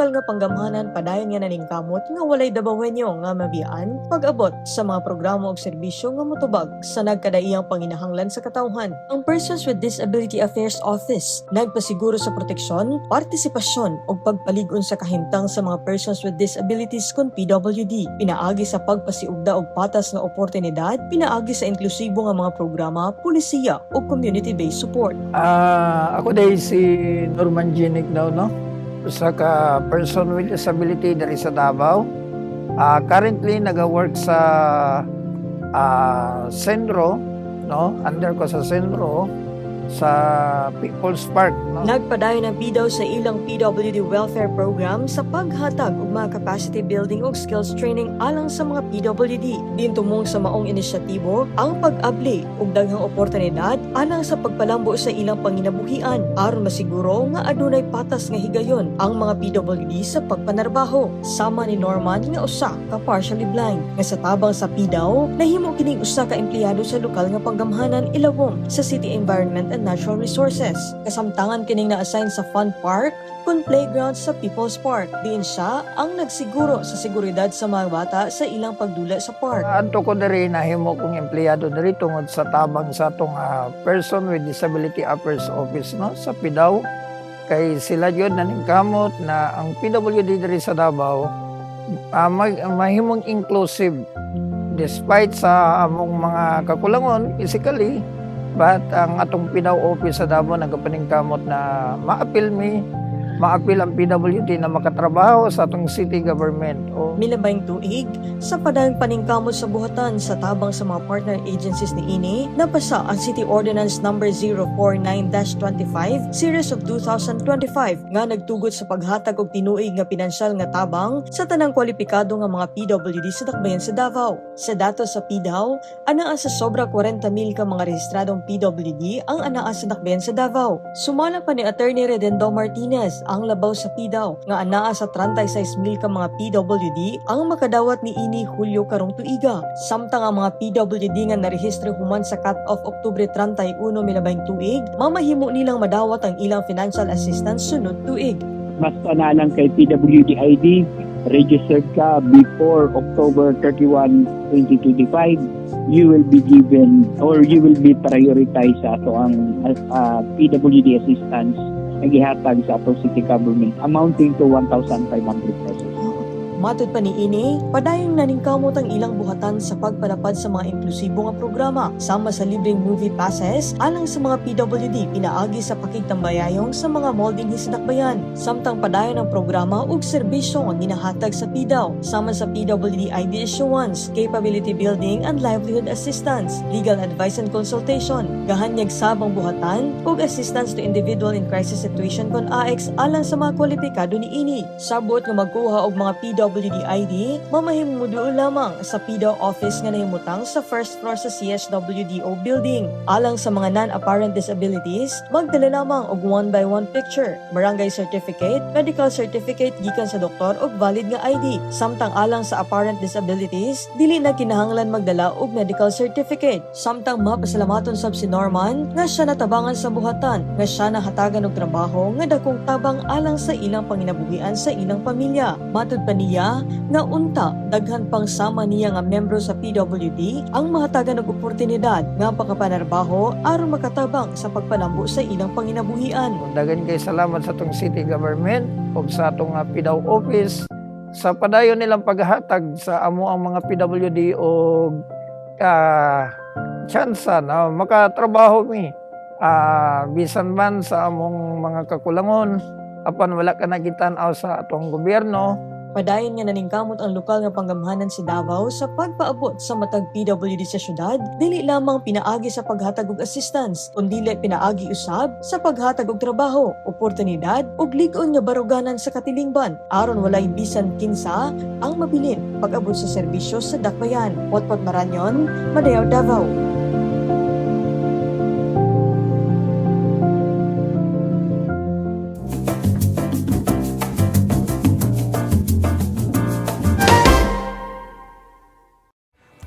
lokal nga panggamhanan padayon nga naningkamot nga walay Davaoenyo nga mabiyaan pag-abot sa mga programa ug serbisyo nga motubag sa nagkadaiyang panginahanglan sa katawhan. Ang Persons with Disability Affairs Office nagpasiguro sa proteksyon, partisipasyon ug pagpalig-on sa kahimtang sa mga persons with disabilities kon PWD. Pinaagi sa pagpasiugda og patas nga oportunidad, pinaagi sa inklusibo nga mga programa, pulisiya ug community-based support. Ako dahil si Norman Ginic daw, no? Usa ka person with disability dari sa Davao. Currently, nag-work sa Sendro, no? Under ko sa Sendro, sa People's Park. No? Nagpadayon ang PDAW sa ilang PWD welfare program sa paghatag og mga capacity building ug skills training alang sa mga PWD. Din tumong sa maong inisyatibo ang pag-abli og daghang oportunidad alang sa pagpalambo sa ilang panginabuhian aron masiguro nga adunay patas nga higayon ang mga PWD sa pagpanarbaho. Sama ni Norman nga usa ka partially blind nga sa tabang sa PDAW nahimo kining usa ka empleyado sa lokal nga panggamhanan ilawom sa City Environment and Natural Resources. Kasamtangan kining na-assign sa Fun Park kun playground sa People's Park. Diin siya ang nagsiguro sa seguridad sa mga bata sa ilang pagdula sa park. Anto ko diri nahimo kong empleyado diri tungod sa tabang sa atong Person with Disability Affairs Office, no, sa PDAW. Kay sila jud naningkamot na ang PWD diri sa Davao mahimong inclusive despite sa among mga kakulangon physically. But ang atong PDAW office sa Davao nagapaningkamot na maapil ang PWD na makatrabaho sa atong city government. Milabayng tuig sa padayong paningkamot sa buhatan sa tabang sa mga partner agencies ni INI, napasa ang City Ordinance No. 049-25 Series of 2025 nga nagtugot sa paghatag og tinuig nga pinansyal nga tabang sa tanang kwalipikado nga mga PWD sa dakbayan sa Davao. Sa datos sa PDAW, anaa sa sobra 40,000 ka mga rehistradong PWD ang anaa sa dakbayan sa Davao. Sumala pa ni Attorney Redendo Martinez ang labaw sa PDAW nga anaa sa 36,000 ka mga PWD ang makadawat ni INI Hulyo karong tuiga. Samtang ang mga PWD nga narehistro human sa cut-off Oktubre 31 milabay tuig, mamahimo nilang madawat ang ilang financial assistance sunod tuig. Basta na lang kay PWD ID, registered ka before October 31, 2025, you will be given or you will be prioritized sa ato ang PWD assistance na gihatag sa atong city government amounting to 1,500 pesos. Matud pa ni INI, padayong naningkamot ang ilang buhatan sa pagpadapad sa mga inklusibo nga programa, sama sa libreng movie passes alang sa mga PWD pinaagi sa pakigtambayayong sa mga mall dinhi sa dakbayan. Samtang padayon ang programa ug serbisyo nga ginahatag sa PDAW, sama sa PWD ID issuance, capability building and livelihood assistance, legal advice and consultation, gahanyag sabang buhatan ug assistance to individual in crisis situation kon AX alang sa mga kwalipikado ni INI. Sabot nga magkuha og mga PWD ID, mamahimudul lamang sa PDAW office nga nahimutang sa first floor sa CSWDO building. Alang sa mga non-apparent disabilities, magdala lamang og 1x1 picture, barangay certificate, medical certificate gikan sa doktor og valid nga ID. Samtang alang sa apparent disabilities, dili na kinahanglan magdala og medical certificate. Samtang mapasalamaton sab si Norman nga siya natabangan sa buhatan, nga siya nahatagan og trabaho nga dakong tabang alang sa ilang panginabuhian sa ilang pamilya. Matud pa niya nga unta daghan pang sama niya nga membro sa PWD ang mahatagan og oportunidad nga pagkapanarbaho aron makatabang sa pagpalambo sa ilang panginabuhian. Daghan kay salamat sa atong city government ug sa atong PDAW office sa padayon nilang paghatag sa amo ang mga PWD og tsansa na makatrabaho bisan man sa among mga kakulangon apan wala ka nagitan-aw sa atong gobyerno. Padayon nga naningkamot ang lokal nga panggamhanan sa Davao sa pagpaabot sa matag PWD sa syudad, dili lamang pinaagi sa paghatag og assistance, kundi pinaagi usab sa paghatag og trabaho, oportunidad ug lig-on nga baruganan sa katilingban aron walay bisan kinsa ang mabilin pag-abot sa serbisyo sa dakbayan. Potpot Maranyon, Madayaw, Davao.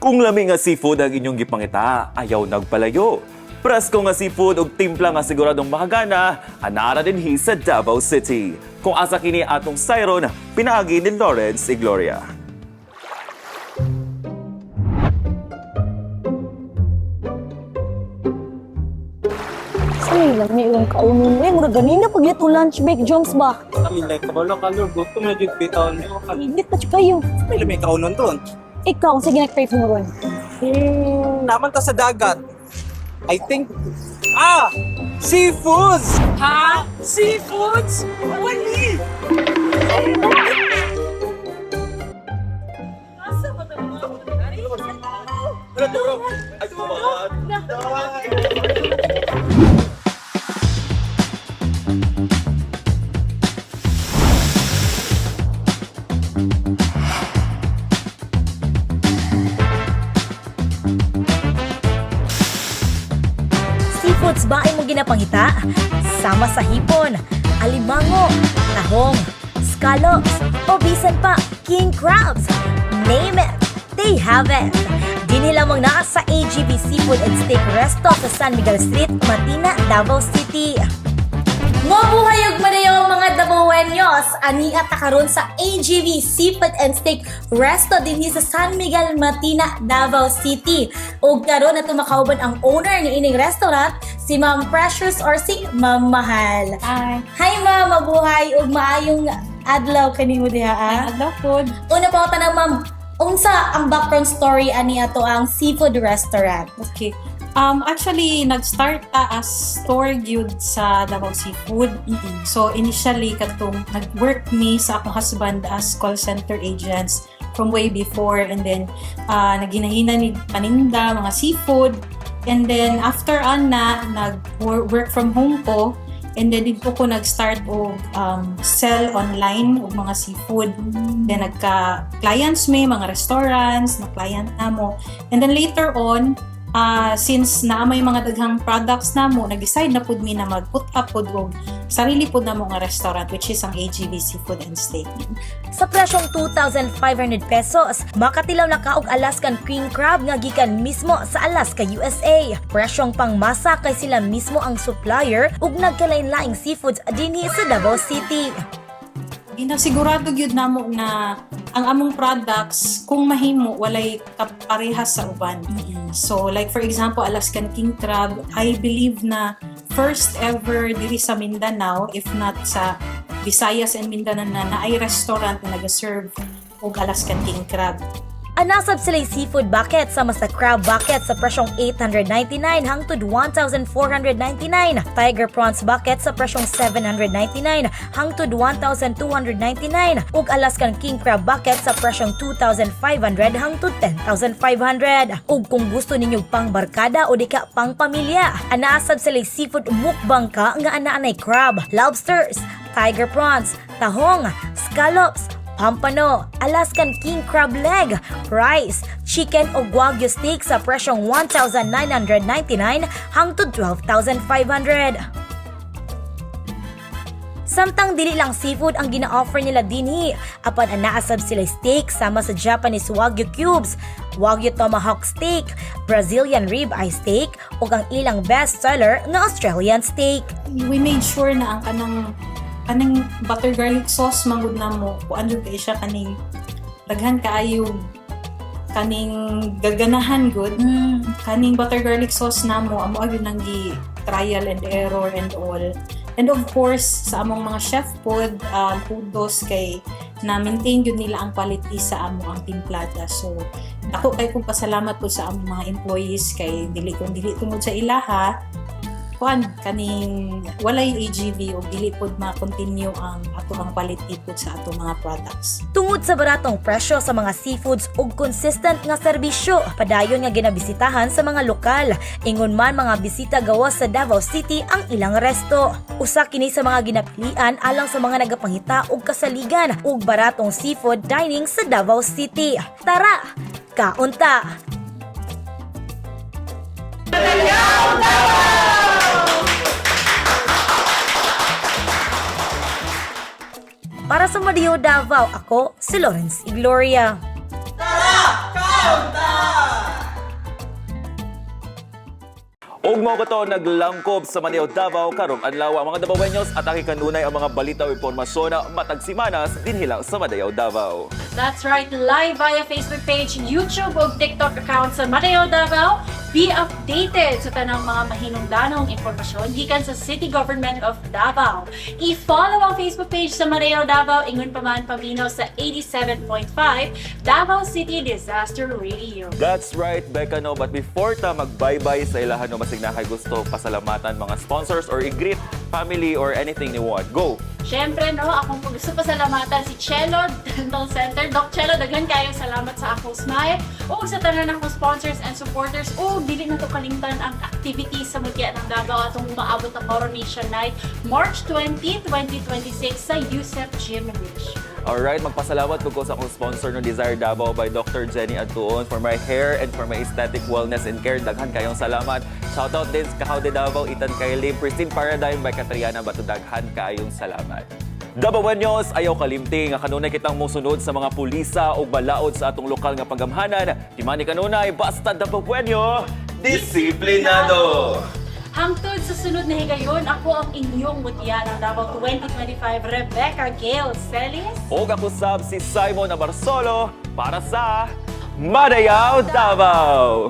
Kung lami nga seafood ang inyong gipangita, ayaw nagpalayo. Presko nga seafood ug timpla nga siguradong makagana, anara dinhi sa Davao City. Kung asa kini atong sayron, pinaagi ni Lawrence Igloria. Ay, lang may ilang kaunon. Mura ganina pag ito lunch break, Jones ba? Kami like, kabalo ka lor, gusto mo yung bitaon. Hindi pa kayo. May may kaunon doon. Ikaw, sige nag-pray mo ron. Naman ta sa dagat. I think, seafoods! Ha? Seafoods? Wali! Seafoods ba ay mo ginapangita? Sama sa hipon, alimango, tahong, scallops, o bisan pa, king crabs. Name it, they have it. Dini lamang naa sa AGV Seafood and Steak Resto sa San Miguel Street, Matina, Davao City. Mabuhayog madayo mga Davaoeños! Ani at karon sa AGV Seafood and Steak Resto dinhi sa San Miguel, Matina, Davao City. Ug karon nato makauban ang owner ni ining restaurant, si Ma'am Precious or si Ma'am Mahal. Hi Ma'am, mabuhay ug maayong adlaw kanimo diha. Adlaw pod. Una pa tanang Ma'am, unsa ang background story ani ato ang seafood restaurant? Okay. Actually, nag-start as store gyud sa Davao Seafood. So, initially, katong nag-work me sa akong husband as call center agents from way before. And then, naghinahinan ni paninda, mga seafood. And then, after nag-work from home ko. And then, dito ko nag-start o sell online o mga seafood. Then, nagka-clients may, mga restaurants, na client na mo. And then, later on, since naamay mga daghang products na mo, nag-decide na pud mi na mag-put up pud og sarili pud na mo nga restaurant, which is ang AGV Seafood and Steak. Sa presyong 2,500 pesos, makatilaw na ka og Alaskan King Crab nga gikan mismo sa Alaska, USA. Presyong pangmasa kay sila mismo ang supplier ug nagkalain-laing seafoods dinhi sa Davao City. Ginasigurado gyud namo na ang among products kung mahimo walay kaparehas sa uban. So like for example, Alaskan King Crab, I believe na first ever diri sa Mindanao, if not sa Visayas and Mindanao na ay restaurant na nag-serve og Alaskan King Crab. Anasab sila'y seafood bucket sama sa crab bucket sa presyong 899 hangtod 1,499. Tiger prawns bucket sa presyong 799 hangtod 1,299 ug Alaskan King Crab bucket sa presyong 2,500 hangtod 10,500. Ug kung gusto ninyong pang barkada o di ka pang pamilya, anasab sila'y seafood mukbang ka nga anaanay crab, lobsters, tiger prawns, tahong, scallops, pampano, Alaskan King Crab leg, rice, chicken o Wagyu steak sa presyong 1,999 hangtod 12,500. Samtang dili lang seafood ang gina-offer nila dinhi, apan anaasab sila steak sama sa Japanese Wagyu cubes, Wagyu tomahawk steak, Brazilian ribeye steak ug ang ilang bestseller nga Australian steak. We made sure na ang kanang butter garlic sauce mangud namo kuan jud kay siya kaning daghan kaayo kaning gaganahan good. Kaning butter garlic sauce namo amo gyud nang gi trial and error and all. And of course sa among mga chef pod kudos kay na maintain gyud nila ang quality sa amo ang timplada. So ako kay kong pasalamat po sa among mga employees kay dili tungod sa ilaha kaning walay AGV o dili pod ma-continue ang ato ang quality pod sa ato mga products. Tungod sa baratong presyo sa mga seafoods ug consistent nga serbisyo, padayon nga ginabisitahan sa mga lokal. Ingon man mga bisita gawas sa Davao City ang ilang resto. Usa kini sa mga ginapilian alang sa mga nagapangita og kasaligan ug baratong seafood dining sa Davao City. Tara, kaunta! Para sa Madiyo Davao, ako si Lawrence Igloria. Og mo ko to naglangkob sa Maneo Davao karong adlaw ang mga Davaoeños at ang kanunay ang mga balita o impormasyon na matag simanas dinhilang sa Maneo Davao. That's right, live via Facebook page, YouTube o TikTok account sa Maneo Davao. Be updated sa tanang mga mahinungdanong impormasyon gikan sa City Government of Davao. I-follow ang Facebook page sa Maneo Davao, ingon pa man paminaw sa 87.5 Davao City Disaster Radio. That's right, Becca, no? But before ta mag-bye-bye sa ilahan, no, masig na kay gusto pasalamatan mga sponsors or i-greet family or anything you want. Go! Siyempre, no, akong gusto pasalamatan si Chelo Dental Center. Doc Chelo, daghan kayong salamat sa akong smile o sa tanan akong sponsors and supporters. O, dili na to kalimtan ang activities sa Mutya ng Davao atong umaabot ang Coronation Night, March 20, 2026 sa USEP Gym Ridge. Alright, magpasalamat po sa akong sponsor no Desire Davao by Dr. Jenny Antuon for my hair and for my aesthetic wellness and care. Daghan kayong salamat. Shoutout din sa Kakao de Davao, Itan Kailim, Pristine Paradigm by Catriana Bato. Daghan kayong salamat. Davaoeños, ayaw kalimting nga kanunay kitang musunod sa mga pulisa o balaod sa atong lokal nga panggamhanan. Timani kanunay, basta Davaoeño, disiplinado! Hangtod sa sunod na higayon, ako ang inyong mutya ng Davao 2025, Rebecca Gale Celis. O ako sab si Simon Abarsolo para sa Madayaw Davao!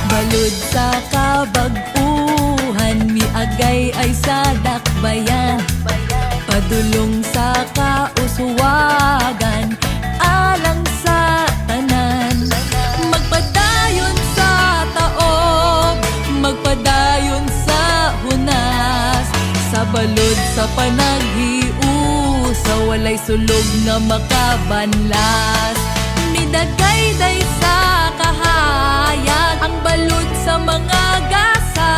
Balud sa kabag-uhan, miagay ay sa dakbayan. Padulong sa kauswagan, alang sa tanan. Magpadayon sa taob, magpadayon sa hunas. Sa balud sa panaghiu, sa walay sulog nga makabanlas. Midagay-day sa kahayag, ang balud sa mga gasa.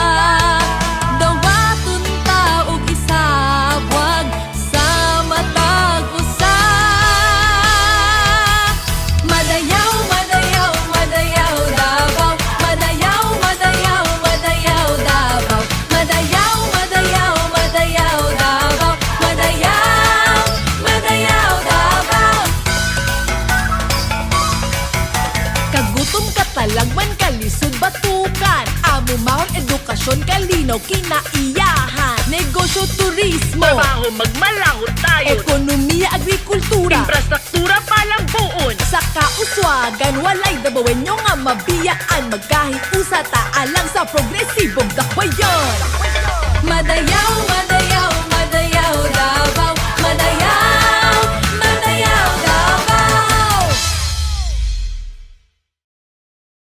Dawaton ta og isabwag sa matag usa. Madayaw, madayaw, madayaw Davao. Madayaw, madayaw, madayaw Davao. Madayaw, madayaw, madayaw Davao. Madayaw, madayaw Davao. Kagutom katalagman kalisod batukan. Amo mahon edukasyon kalinaw kinaiyahan. Negosyo turismo, Trabaho magmalahot tayo. ekonomiya agrikultura, Infrastruktura palang buon. sa kauswagan walay Davaoeño nga mabiyaan. Magkahiusa ta alang sa progresibong